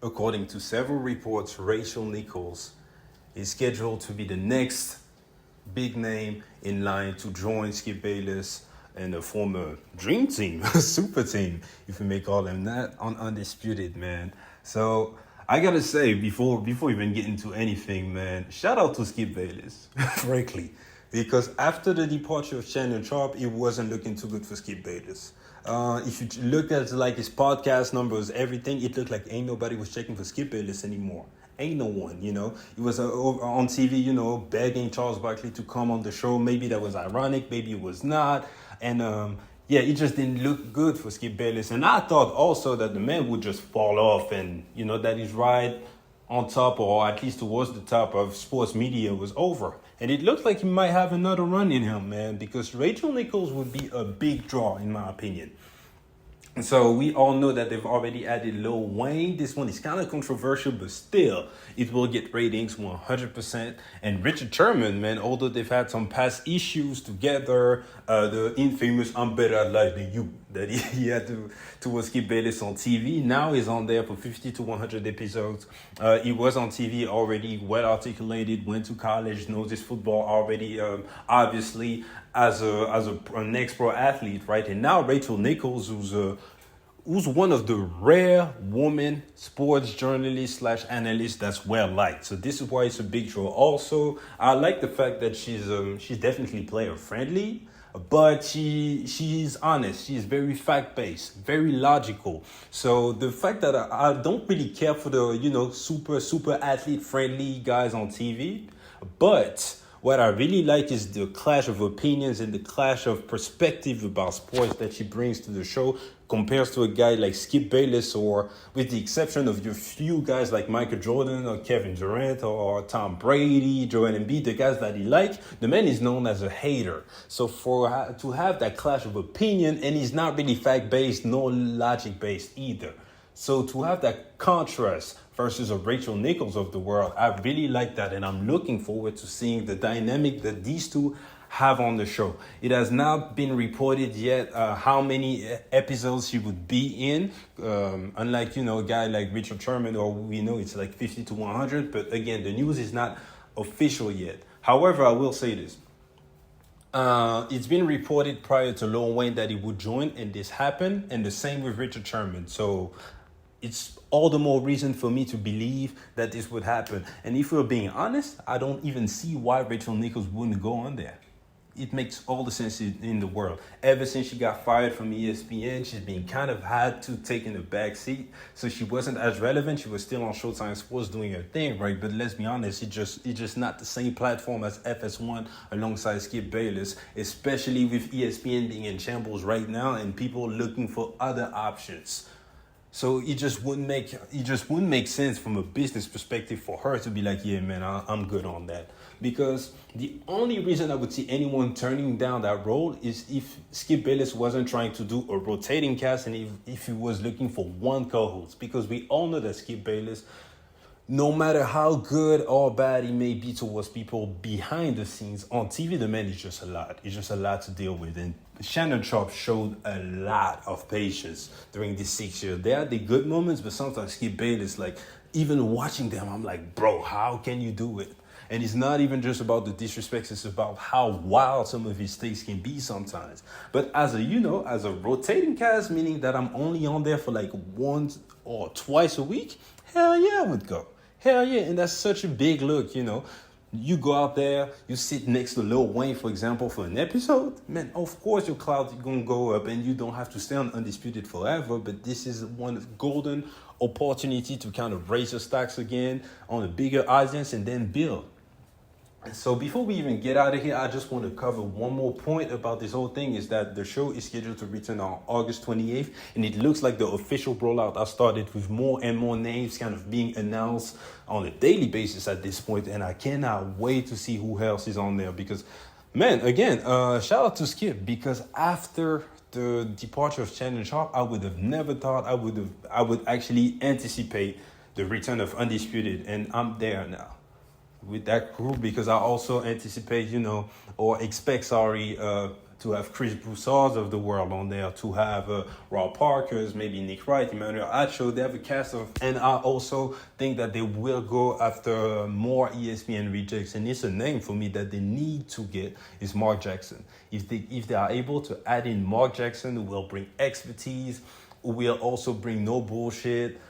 According to several reports, Rachel Nichols is scheduled to be the next big name in line to join Skip Bayless and the former Dream Team, Super Team, if you may call them that, on Undisputed, man. So I gotta say, before even getting to anything, man, shout out to Skip Bayless, frankly, because after the departure of Shannon Sharp, it wasn't looking too good for Skip Bayless. If you look at like his podcast numbers, everything, it looked like ain't nobody was checking for Skip Bayless anymore. Ain't no one, you know. He was on TV, you know, begging Charles Barkley to come on the show. Maybe that was ironic, maybe it was not. And yeah, it just didn't look good for Skip Bayless. And I thought also that the man would just fall off and, you know, that his ride on top, or at least towards the top of sports media, was over. And it looked like he might have another run in him, man, because Rachel Nichols would be a big draw, in my opinion. And so we all know that they've already added Lil Wayne. This one is kind of controversial, but still, it will get ratings 100%. And Richard Sherman, man, although they've had some past issues together, the infamous "I'm better at life than you" that he had to Skip Bayless on TV. Now he's on there for 50 to 100 episodes. He was on TV already, well articulated, went to college, knows his football already, obviously, as an ex-pro athlete, right? And now Rachel Nichols, who's one of the rare woman sports journalists / analysts that's well liked. So this is why it's a big draw. Also, I like the fact that she's definitely player friendly, but she's honest. She's very fact based, very logical. So the fact that I don't really care for the, you know, super athlete friendly guys on TV, but what I really like is the clash of opinions and the clash of perspective about sports that she brings to the show, compares to a guy like Skip Bayless, or with the exception of your few guys like Michael Jordan or Kevin Durant or Tom Brady, Joel Embiid, the guys that he like, the man is known as a hater. So to have that clash of opinion, and he's not really fact-based nor logic-based either. So to have that contrast versus a Rachel Nichols of the world, I really like that, and I'm looking forward to seeing the dynamic that these two have on the show. It has not been reported yet how many episodes she would be in, unlike, you know, a guy like Richard Sherman, or we know it's like 50 to 100, but again, the news is not official yet. However, I will say this. It's been reported prior to Lil Wayne that he would join, and this happened, and the same with Richard Sherman. So it's all the more reason for me to believe that this would happen. And if we're being honest, I don't even see why Rachel Nichols wouldn't go on there. It makes all the sense in the world. Ever since she got fired from ESPN, she's been kind of had to take in the back seat. So she wasn't as relevant. She was still on Showtime Sports doing her thing, right? But let's be honest, it's just not the same platform as FS1 alongside Skip Bayless, especially with ESPN being in shambles right now and people looking for other options. So it just wouldn't make sense from a business perspective for her to be like, yeah, man, I'm good on that. Because the only reason I would see anyone turning down that role is if Skip Bayless wasn't trying to do a rotating cast, and if he was looking for one co-host. Because we all know that Skip Bayless, no matter how good or bad he may be towards people behind the scenes, on TV, the man is just a lot. It's just a lot to deal with. And Shannon Sharp showed a lot of patience during this 6 years. There are the good moments, but sometimes Skip Bayless, like, even watching them, I'm like, bro, how can you do it? And it's not even just about the disrespect, it's about how wild some of his takes can be sometimes. But as a rotating cast, meaning that I'm only on there for like once or twice a week, hell yeah, I would go. Hell yeah, and that's such a big look, you know. You go out there, you sit next to Lil Wayne, for example, for an episode, man, of course your clout is going to go up and you don't have to stay on Undisputed forever, but this is one golden opportunity to kind of raise your stocks again on a bigger audience and then build. So before we even get out of here, I just want to cover one more point about this whole thing, is that the show is scheduled to return on August 28th, and it looks like the official rollout has started with more and more names kind of being announced on a daily basis at this point, and I cannot wait to see who else is on there because, man, again, shout out to Skip, because after the departure of Shannon Sharp, I would have never thought I would actually anticipate the return of Undisputed, and I'm there now with that group, because I also anticipate, or expect, to have Chris Broussards of the world on there, to have Rob Parker's, maybe Nick Wright, Emmanuel Acho. They have a cast of, and I also think that they will go after more ESPN rejects. And it's a name for me that they need to get is Mark Jackson. If they are able to add in Mark Jackson, who will bring expertise, who will also bring no bullshit,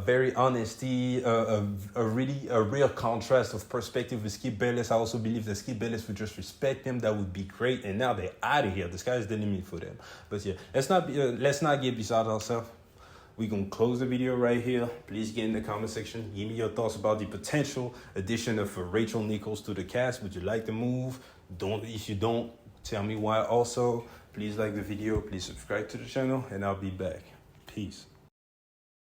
very honesty, a real contrast of perspective with Skip Bayless. I also believe that Skip Bayless would just respect him. That would be great. And now they're out of here. The sky's the limit for them. But yeah, let's not get beside ourselves. We're going to close the video right here. Please get in the comment section. Give me your thoughts about the potential addition of Rachel Nichols to the cast. Would you like the move? If you don't, tell me why also. Please like the video. Please subscribe to the channel. And I'll be back. Peace.